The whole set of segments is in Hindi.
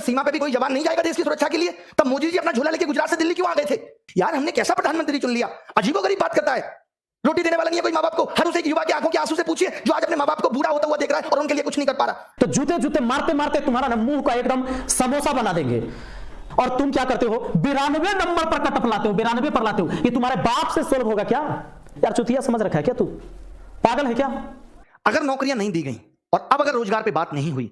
सीमा पे भी कोई जवान नहीं जाएगा देश की सुरक्षा के लिए? तब मोदी जी अपना झोला लेके गुजरात से दिल्ली क्यों आ गए थे? यार हमने कैसा प्रधानमंत्री चुन लिया, अजीबोगरीब बात करता है। रोटी देने वाला नहीं है कोई माँ बाप को। हर उस एक युवा के आंखों के आंसू से पूछिए जो आज अपने माँ बाप को बूढ़ा होता हुआ देख रहा है और उनके लिए कुछ नहीं कर पा रहा। तो जूते जूते मारते मारते तुम्हारा मुंह का एकदम समोसा बना देंगे। और तुम क्या करते हो, 92 नंबर पर कटप लाते हो, 92 पर लाते हो। ये तुम्हारे बाप से सोल्व होगा क्या? यार चुतिया समझ रखा है क्या तू? पागल है क्या? अगर नौकरियां नहीं दी गई और अब अगर रोजगार पे बात नहीं हुई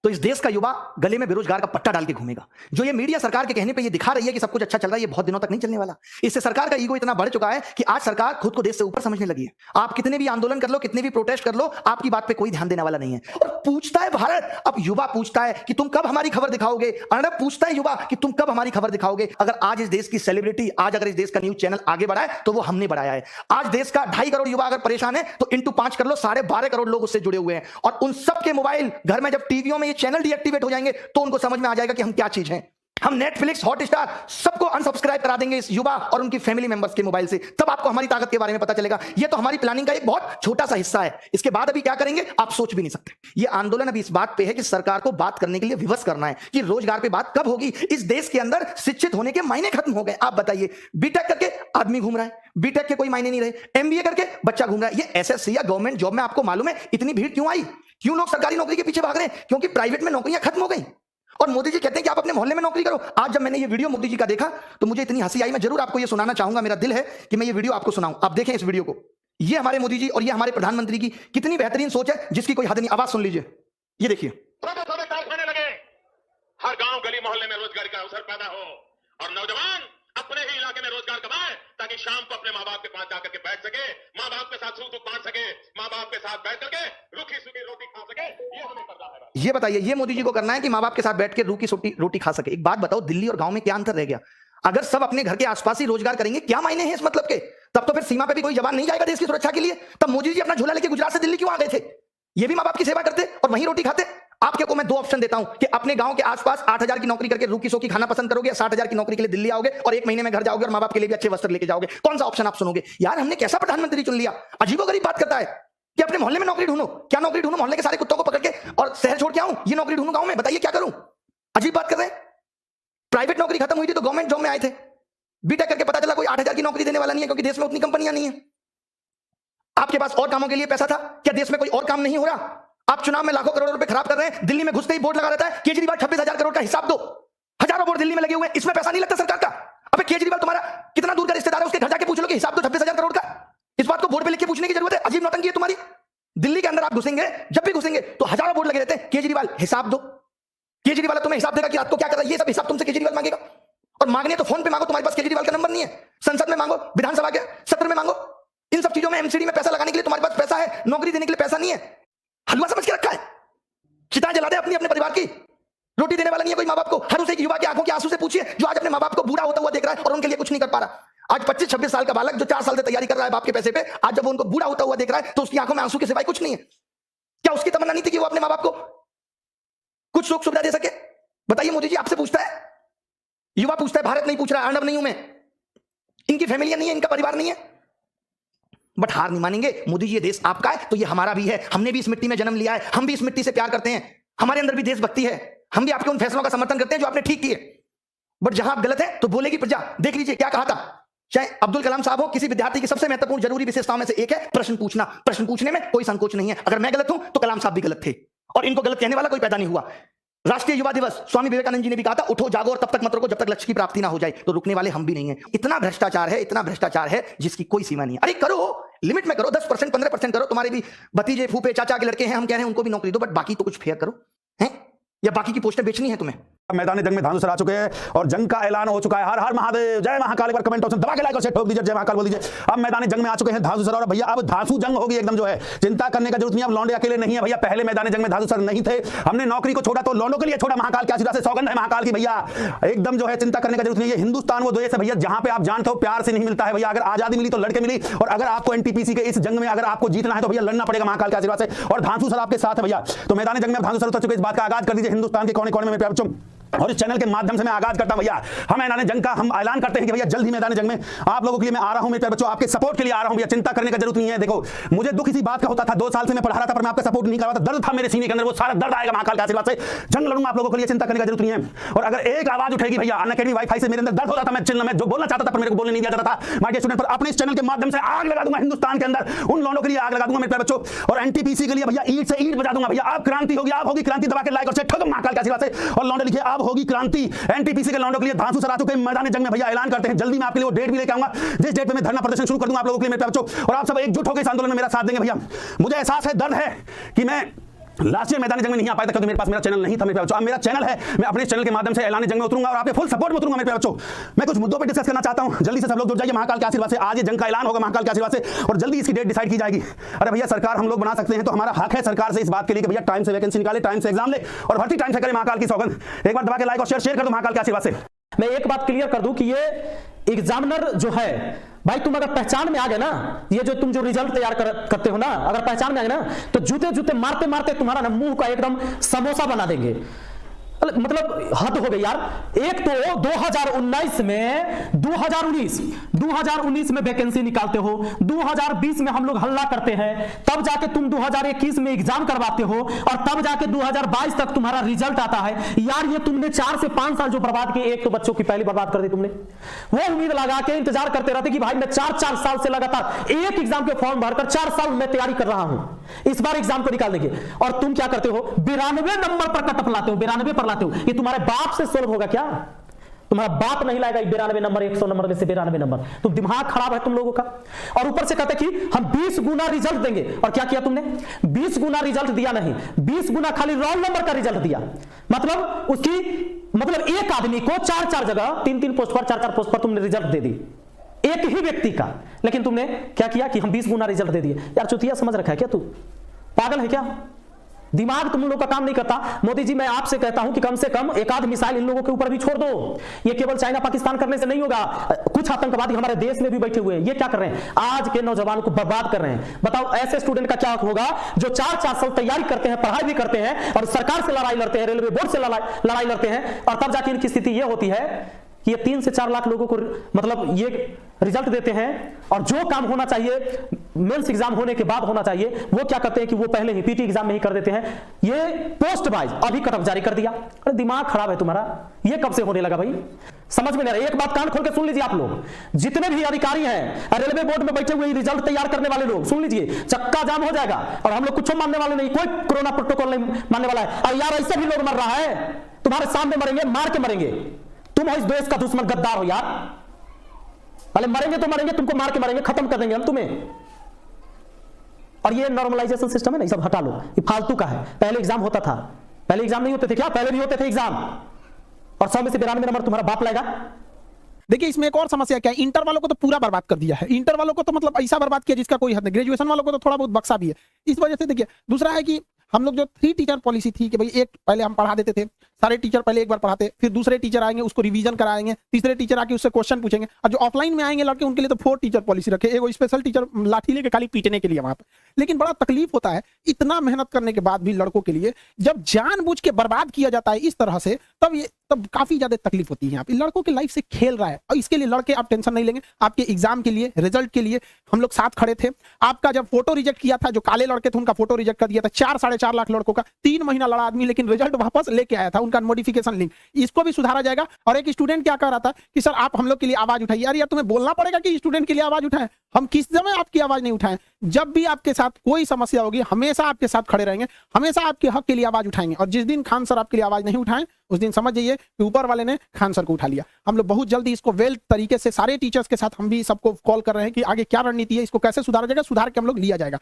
तो इस देश का युवा गले में बेरोजगार का पट्टा डाल के घूमेगा। जो ये मीडिया सरकार के कहने पे ये दिखा रही है कि सब कुछ अच्छा चल रहा है, ये बहुत दिनों तक नहीं चलने वाला। इससे सरकार का ईगो इतना बढ़ चुका है कि आज सरकार खुद को देश से ऊपर समझने लगी है। आप कितने भी आंदोलन कर लो, कितने भी प्रोटेस्ट कर लो, आपकी बात पे कोई ध्यान देने वाला नहीं है। और पूछता है भारत, अब युवा पूछता है कि तुम कब हमारी खबर दिखाओगे। अर्नब पूछता है युवा कि तुम कब हमारी खबर दिखाओगे। अगर आज इस देश की सेलिब्रिटी, आज अगर इस देश का न्यूज चैनल आगे बढ़ा है तो वो हमने बढ़ाया है। आज देश का 2.5 करोड़ युवा अगर परेशान है तो इंटू 5 कर लो, 12.5 करोड़ लोग उससे जुड़े हुए हैं। और उन सबके मोबाइल घर में जब टीवियों में ये चैनल डीएक्टिवेट हो जाएंगे तो उनको समझ में आ जाएगा कि हम क्या चीज हैं। हम नेटफ्लिक्स, हॉटस्टार सबको अनसब्सक्राइब करा देंगे इस युवा और उनकी फैमिली मेंबर्स के मोबाइल से। तब आपको हमारी ताकत के बारे में पता चलेगा। ये तो हमारी प्लानिंग का एक बहुत छोटा सा हिस्सा है। इसके बाद अभी क्या करेंगे आप सोच भी नहीं सकते। ये आंदोलन अभी इस बात पे है कि सरकार को बात करने के लिए विवश करना है कि रोजगार पे बात कब होगी। इस देश के अंदर शिक्षित होने के मायने खत्म हो गए। आप बताइए, बीटेक करके आदमी घूम रहा है, बीटेक के कोई मायने नहीं रहे, एमबीए करके बच्चा घूम रहा है। ये एसएससी या गवर्नमेंट जॉब में आपको मालूम है इतनी भीड़ क्यों आई? क्यों लोग सरकारी नौकरी के पीछे भाग रहे हैं? क्योंकि प्राइवेट में नौकरियां खत्म हो गई और मोदी जी कहते हैं कि आप अपने मोहल्ले में नौकरी करो। आज जब मैंने ये वीडियो मोदी जी का देखा तो मुझे इतनी हंसी आई। मैं जरूर आपको ये सुनाना चाहूंगा, मेरा दिल है कि मैं ये वीडियो आपको सुनाऊं। आप देखें इस वीडियो को। ये हमारे मोदी जी और ये हमारे प्रधानमंत्री की कितनी बेहतरीन सोच है जिसकी कोई हद नहीं। आवाज सुन लीजिए, ये देखिए। छोटे-छोटे कारखाने लगे, हर गांव गली मोहल्ले में रोजगार का अवसर पैदा हो और नौजवान अपने ही इलाके में रोजगार कमाए ताकि शाम को अपने माँ बाप के पास जाकर के बैठ सके, माँ बाप के साथ सुख दुख बांट सके, माँ बाप के साथ बैठ करके रूखी सूखी रोटी खा सके। ये हमें करना है। ये बताइए, ये मोदी जी को करना है कि माँ बाप के साथ बैठ के रूखी सूखी रोटी खा सके। एक बात बताओ, दिल्ली और गांव में क्या अंतर रह गया? अगर सब अपने घर के आसपास ही रोजगार करेंगे, क्या मायने हैं इस मतलब के? तब तो फिर सीमा पे भी कोई जवान नहीं जाएगा देश की सुरक्षा के लिए। तब मोदी जी अपना झोला लेके गुजरात से दिल्ली क्यों आ गए थे? ये भी माँ बाप की सेवा करते और वहीं रोटी खाते। आपके को मैं 2 ऑप्शन देता हूं कि अपने गांव के आसपास 8,000 की नौकरी करके रूखी सूखी खाना पसंद करोगे, 60,000 की नौकरी के लिए दिल्ली आओगे और 1 महीने में घर जाओगे और माँ बाप के लिए भी अच्छे वस्त्र लेके जाओगे। कौन सा ऑप्शन आप सुनोगे? यार हमने कैसा प्रधानमंत्री चुन लिया, अजीबोगरीब बात करता है कि अपने मोहल्ले में नौकरी ढूंढो। क्या नौकरी ढूंढो? मोहल्ले के सारे कुत्तों को पकड़ के और शहर छोड़ के आऊं? ये नौकरी ढूंढूं गांव में? बताइए क्या करूं? अजीब बात कर रहे हैं। प्राइवेट नौकरी खत्म हुई थी तो गवर्नमेंट जॉब में आए थे। बीटेक करके पता चला कोई 8,000 की नौकरी देने वाला नहीं है क्योंकि देश में उतनी कंपनियां नहीं है। आपके पास और कामों के लिए पैसा था, क्या देश में कोई और काम नहीं हो रहा? आप चुनाव में लाखों करोड़ रुपए खराब कर रहे हैं। दिल्ली में घुसते ही बोर्ड लगा रहता है केजरीवाल 26,000 करोड़ का हिसाब दो। हजारों बोर्ड दिल्ली में लगे हुए हैं, इसमें पैसा नहीं लगता सरकार का। अबे केजरीवाल तुम्हारा कितना दूर का रिश्तेदार है, उसके घर जाके पूछ लो कि हिसाब दो 26,000 करोड़ का। इस बात को बोर्ड पे लिख के पूछने की जरूरत है? अजीब नौटंकी है तुम्हारी। दिल्ली के अंदर आप घुसेंगे, जब भी घुसेंगे तो हजारों बोर्ड लगे रहते हैं केजरीवाल हिसाब दो। केजरीवाल तुम्हें हिसाब देगा कि रात को क्या कर रहा है, ये सब हिसाब तुमसे केजरीवाल मांगेगा। और मांगने तो फोन पे मांगो, तुम्हारे पास केजरीवाल का नंबर नहीं है। संसद में मांगो, विधानसभा के सत्र में मांगो। इन सब चीजों में एमसीडी में पैसा लगाने के लिए तुम्हारे पास पैसा है, नौकरी देने के लिए पैसा नहीं है। हलवा समझ के रखा है। चिताएं जला दे अपनी अपने परिवार की। रोटी देने वाला नहीं है कोई माँ बाप को। हर उस एक युवा के आंखों के आंसू से पूछिए जो आज अपने माँ बाप को बूढ़ा होता हुआ देख रहा है और उनके लिए कुछ नहीं कर पा रहा। आज 25-26 साल का बालक जो 4 साल से तैयारी कर रहा है बाप के पैसे पे, आज जब वो उनको बूढ़ा होता हुआ देख रहा है तो उसकी आंखों में आंसू के सिवाय कुछ नहीं है। क्या उसकी तमन्ना नहीं थी कि वो अपने माँ बाप को कुछ सुख सुविधा दे सके? बताइए, मोदी जी आपसे पूछता है, युवा पूछता है, भारत नहीं पूछ रहा। अर्नब नहीं हूं मैं, इनकी फैमिलियां नहीं है, इनका परिवार नहीं है। बट हार नहीं मानेंगे। मोदी जी ये देश आपका है तो ये हमारा भी है। हमने भी इस मिट्टी में जन्म लिया है, हम भी इस मिट्टी से प्यार करते हैं, हमारे अंदर भी देशभक्ति है। हम भी आपके उन फैसलों का समर्थन करते हैं जो आपने ठीक किए। बट जहां आप गलत हैं तो बोलेगी प्रजा। देख लीजिए क्या कहा था, चाहे अब्दुल कलाम साहब हो, किसी विद्यार्थी की सबसे महत्वपूर्ण जरूरी विशेषताओं में से एक है प्रश्न पूछना। प्रश्न पूछने में कोई संकोच नहीं है। अगर मैं गलत हूं तो कलाम साहब भी गलत थे और इनको गलत कहने वाला कोई पैदा नहीं हुआ। राष्ट्रीय युवा दिवस, स्वामी विवेकानंद जी ने भी कहा था, उठो जागो और तब तक मत रुको जब तक लक्ष्य की प्राप्ति ना हो जाए। तो रुकने वाले हम भी नहीं है। इतना भ्रष्टाचार है, इतना भ्रष्टाचार है जिसकी कोई सीमा नहीं है। अरे करो, लिमिट में करो, 10%, 15% करो। तुम्हारे भी भतीजे, फूफे, चाचा के लड़के हैं, हम कह रहे हैं उनको भी नौकरी दो, बट बाकी तो कुछ फेयर करो। हैं या बाकी की पोस्टें बेचनी है तुम्हें? मैदान जंग में धांधू आ चुके हैं और जंग का ऐलान हो चुका है। हर हर महादेव, जय महाकाल। एक बार कमेंट ऑप्शन दबा के लाइक और शेयर ठोक दीजिए, जय महाकाल बोल दीजिए। अब मैदान जंग में आ चुके हैं धांसू सर और भैया अब धांसू जंग होगी एकदम। जो है चिंता करने का जरूरत नहीं, अब लौंडे अकेले नहीं है भैया। पहले मैदान जंग में धांसू सर नहीं थे, हमने नौकरी को छोड़ा तो लौंडों के लिए छोड़ा। महाकाल के आशीर्वाद से सौगंध है महाकाल की भैया, एकदम जो है चिंता करने का जरूरत नहीं है। हिंदुस्तान वो देश है भैया जहां पे आप जानते हो प्यार से नहीं मिलता है भैया। अगर आजादी मिली तो लड़के मिली, और अगर आपको एनटीपीसी के इस जंग में अगर आपको जीतना है तो भैया लड़ना पड़ेगा महाकाल के आशीर्वाद से। और धांसू सर आपके साथ है भैया। तो मैदान जंग में धांसू सर उतर चुके, इस बात का आगाज कर दीजिए। हिंदुस्तान के कोने कोने में प्यार और इस चैनल के माध्यम से मैं आगाज करता हूं भैया, हम मैदान जंग का हम ऐलान करते हैं कि भैया जल्द ही मैदान जंग में आप लोगों के लिए मैं आ रहा हूं। मेरे प्यारे बच्चों, आपके सपोर्ट के लिए आ रहा हूं भैया, चिंता करने का जरूरत नहीं है। देखो मुझे दुख इसी बात का होता था, 2 साल से मैं पढ़ा रहा था पर मैं आपका सपोर्ट नहीं कर रहा था, दर्द था मेरे सीने के अंदर, वो सारा दर्द आएगा महाकाल के आशीर्वाद से, जंग लड़ूंगा आप लोगों के लिए, चिंता करने का जरूरत नहीं है। और अगर एक आवाज उठेगी भैया अनअकैडमी वाईफाई से, मेरे अंदर दर्द होता था, मैं जो बोलना चाहता था पर मेरे को बोलने नहीं दिया जाता था, माय डियर स्टूडेंट, पर अपने इस चैनल के माध्यम से आग लगा दूंगा हिंदुस्तान के अंदर, उन लौंडों के लिए आग लगा दूंगा मेरे प्यारे बच्चों। और एनटीपीसी के लिए भैया ईंट से ईंट बजा दूंगा भैया, अब क्रांति होगी, अब होगी क्रांति, दबा के लाइक और शेयर ठोको महाकाल के आशीर्वाद से। और लौंडे लिखिए अब होगी क्रांति, एनटीपीसी के लौंडों के लिए धांसू सर आ चुके हैं मैदान जंग में भैया, ऐलान करते हैं जल्दी मैं आपके लिए वो डेट भी लेकर आऊंगा, जिस डेट पे मैं धरना प्रदर्शन शुरू कर दूंगा आप लोगों के लिए मेरे प्यारे बच्चों। और आप सब एकजुट होकर इस आंदोलन में मेरा साथ देंगे भैया। मुझे एहसास है, दर्द है कि मैं लास्ट ईयर मैदान जंग में नहीं आ पाया था क्योंकि मेरे पास मेरा चैनल नहीं था मेरे प्यारे बच्चों। अब मेरा चैनल है, मैं अपने चैनल के माध्यम से ऐलान जंग में उतरूंगा और आपके फुल सपोर्ट में उतरूंगा मेरे प्यारे बच्चों। मैं कुछ मुद्दों पे डिस्कस करना चाहता हूं, जल्दी से सब लोग जुड़ जाइए महाकाल के आशीर्वाद से। आज ये जंग का ऐलान होगा महाकाल के आशीर्वाद से और जल्दी इसकी डेट डिसाइड की जाएगी। अरे भैया सरकार हम लोग बना सकते हैं तो हमारा हक है सरकार से इस बात के लिए कि भैया टाइम से वैकेंसी निकाले, टाइम से एग्जाम ले और भर्ती टाइम से करें महाकाल की सौगंध। एक बार दबा के लाइक और शेयर कर दो महाकाल के आशीर्वाद से। मैं एक बात क्लियर कर दूं कि ये एग्जामिनर जो है भाई, तुम अगर पहचान में आ गए ना, ये जो तुम जो रिजल्ट तैयार करते हो ना, अगर पहचान में आ गए ना तो जूते जूते मारते मारते तुम्हारा ना मुंह का एकदम समोसा बना देंगे। मतलब हद हो गई यार। एक तो 2019 में वैकेंसी निकालते हो, 2020 में हम लोग हल्ला करते हैं, तब जाके तुम 2021 में एग्जाम करवाते हो और तब जाके 2022 तक तुम्हारा रिजल्ट आता है। यार ये तुमने 4 से 5 साल जो बर्बाद किए, एक तो बच्चों की पहली बर्बाद कर दी तुमने। वो उम्मीद लगा के इंतजार करते रहते कि भाई मैं 4 साल से लगातार एक एग्जाम के फॉर्म भरकर 4 साल में तैयारी कर रहा हूं, इस बार एग्जाम को निकाल देंगे। और तुम क्या करते हो, 92 नंबर पर कटअप लाते हो, 92 पर लाते हो। ये तुम्हारे बाप से सोल्व होगा क्या? तुम्हारा बाप नहीं लाएगा 92 नंबर, 100 नंबर में से 92 नंबर। तुम दिमाग खराब है तुम लोगों का। और ऊपर से कहते कि हम 20 गुना रिजल्ट देंगे। और क्या किया तुमने? 20 गुना रिजल्ट दिया नहीं, 20 गुना खाली रोल नंबर का रिजल्ट दिया। मतलब एक आदमी को 4 जगह 3 पोस्ट पर 4 पोस्ट पर तुमने रिजल्ट दे दी, एक ही व्यक्ति का। लेकिन तुमने क्या किया कि हम 20 गुना रिजल्ट दे दिए। यार चुतिया समझ रखा है क्या? तू पागल है क्या? दिमाग तुम लोगों का काम नहीं करता। मोदी जी मैं आपसे कहता हूं कि कम से कम एक आध मिसाइल इन लोगों के ऊपर भी छोड़ दो। ये केवल चाइना पाकिस्तान करने से नहीं होगा। कुछ आतंकवादी हमारे देश में भी बैठे हुए हैं। ये क्या कर रहे हैं? आज के नौजवानों को बर्बाद कर रहे हैं। बताओ ऐसे स्टूडेंट का क्या होगा जो 4 साल तैयारी करते हैं, पढ़ाई भी करते हैं और सरकार से लड़ाई लड़ते हैं, रेलवे बोर्ड से लड़ाई लड़ते हैं, और तब जाके इनकी स्थिति ये होती है कि ये 3 से 4 लाख लोगों को मतलब ये रिजल्ट देते हैं और जो काम होना चाहिए मेंस एग्जाम होने के बाद होना चाहिए वो क्या करते हैं कि वो पहले ही पीटी एग्जाम में ही कर देते हैं। ये पोस्ट वाइज अभी कटअप जारी कर दिया। अरे दिमाग खराब है तुम्हारा। ये कब से होने लगा भाई? समझ में नहीं रहा। एक बात कान खोल के सुन लीजिए आप लोग, जितने भी अधिकारी हैं, रेलवे बोर्ड में बैठे हुए रिजल्ट तैयार करने वाले लोग, सुन लीजिए, चक्का जाम हो जाएगा और हम लोग कुछ मानने वाले नहीं, कोई कोरोना प्रोटोकॉल नहीं मानने वाला है। और यार ऐसे भी लोग मर रहा है, तुम्हारे सामने मरेंगे, मार के मरेंगे। तुम हो इस देश का दुश्मन, गद्दार हो यार। अरे मरेंगे तो मरेंगे, तुमको मार के मरेंगे, खत्म कर देंगे हम तुम्हें। और ये नॉर्मलाइजेशन सिस्टम है ना, ये सब हटा लो, ये फालतू का है। पहले एग्जाम होता था, पहले एग्जाम नहीं होते थे क्या? पहले भी होते थे एग्जाम और 100 में से 92 नंबर तुम्हारा बाप लाएगा। देखिए इसमें एक और समस्या क्या है, इंटर वालों को तो पूरा बर्बाद कर दिया है। इंटर वालों को तो मतलब ऐसा बर्बाद किया जिसका कोई हद नहीं। ग्रेजुएशन वालों को तो थोड़ा बहुत बक्सा भी है। इस वजह से देखिए, दूसरा है कि हम लोग जो 3 टीचर पॉलिसी थी कि भाई एक पहले हम पढ़ा देते थे, सारे टीचर पहले एक बार पढ़ाते, फिर दूसरे टीचर आएंगे उसको रिवीजन कराएंगे, तीसरे टीचर आके उससे क्वेश्चन पूछेंगे। और जो ऑफलाइन में आएंगे लड़के उनके लिए तो 4 टीचर पॉलिसी रखे, एक स्पेशल टीचर लाठी लेके खाली पीटने के लिए वहां पर। लेकिन बड़ा तकलीफ होता है इतना मेहनत करने के बाद भी लड़कों के लिए, जब जानबूझ के बर्बाद किया जाता है इस तरह से, तब काफी ज्यादा तकलीफ होती है। यहाँ पे लड़कों की लाइफ से खेल रहा है और इसके लिए लड़के आप टेंशन नहीं लेंगे। आपके एग्जाम के लिए, रिजल्ट के लिए हम लोग साथ खड़े थे। आपका जब फोटो रिजेक्ट किया था, जो काले लड़के थे उनका फोटो रिजेक्ट कर दिया था, 4-4.5 लाख लड़कों का, 3 महीना लड़ा आदमी, लेकिन रिजल्ट वापस लेके आया था, उनका मॉडिफिकेशन लिंक। इसको भी सुधारा जाएगा। और एक स्टूडेंट क्या कह रहा था कि सर आप हम लोग के लिए आवाज उठाइए। यार तुम्हें बोलना पड़ेगा कि स्टूडेंट के लिए आवाज उठाएं। हम किस समय आपकी आवाज नहीं उठाएं? जब भी आपके साथ कोई समस्या होगी हमेशा आपके साथ खड़े रहेंगे, हमेशा आपके हक के लिए आवाज उठाएंगे। और जिस दिन खान सर आपके लिए आवाज नहीं उठाएं उस दिन समझ जाइए कि ऊपर वाले ने खान सर को उठा लिया। हम लोग बहुत जल्दी इसको वेल तरीके से सारे टीचर्स के साथ हम भी सबको कॉल कर रहे हैं कि आगे क्या रणनीति है, इसको कैसे सुधारा जाएगा, सुधार के हम लोग लिया जाएगा।